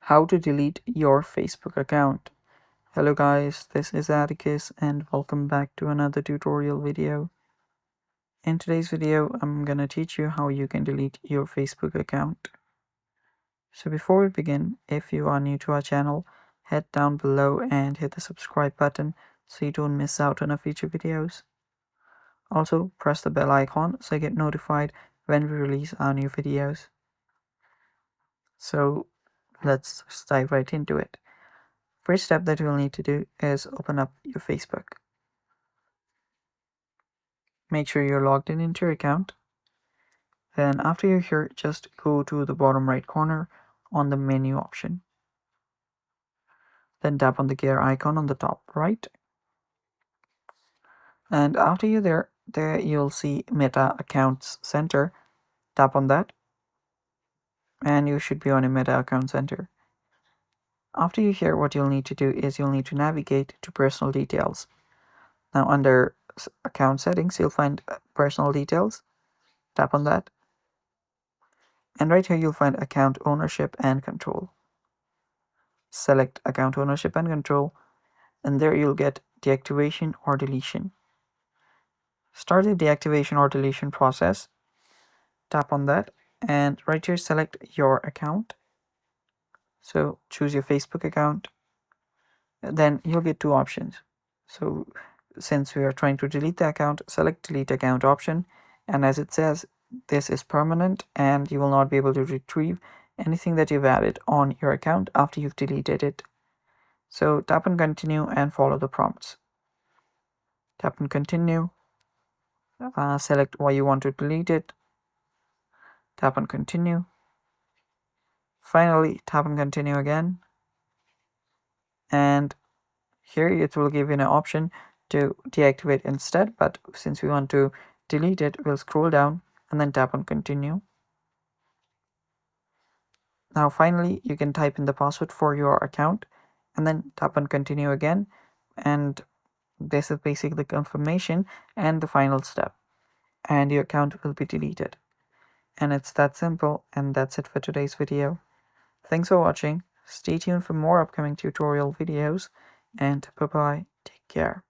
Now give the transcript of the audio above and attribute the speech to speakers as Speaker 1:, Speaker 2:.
Speaker 1: How to delete your Facebook account. Hello guys, this is Atticus and welcome back to another tutorial video. In today's video, I'm gonna teach you how you can delete your Facebook account. So before we begin, if you are new to our channel, head down below and hit the subscribe button so you don't miss out on our future videos. Also, press the bell icon so you get notified when we release our new videos. So let's dive right into it. First step that you'll need to do is open up your Facebook. Make sure you're logged in into your account. Then after you're here, just go to the bottom right corner on the menu option. Then tap on the gear icon on the top right. And after you're there you'll see Meta Accounts Center. Tap on that. And you should be on a Meta Account Center. After you're here, what you'll need to do is you'll need to navigate to personal details. Now under account settings, you'll find personal details. Tap on that. And right here you'll find account ownership and control. Select account ownership and control, and there you'll get deactivation or deletion. Start the deactivation or deletion process. Tap on that, and right here select your account. So choose your Facebook account. Then you'll get two options. So since we are trying to delete the account, select delete account option, and as it says, this is permanent and you will not be able to retrieve anything that you've added on your account after you've deleted it. So tap on continue and follow the prompts. Tap on continue, select why you want to delete it, tap on continue, finally tap on continue again, and here it will give you an option to deactivate instead, but since we want to delete it, we'll scroll down and then tap on continue. Now finally you can type in the password for your account and then tap on continue again, and this is basically the confirmation and the final step, and your account will be deleted. And it's that simple, and that's it for today's video. Thanks for watching. Stay tuned for more upcoming tutorial videos, and bye bye. Take care.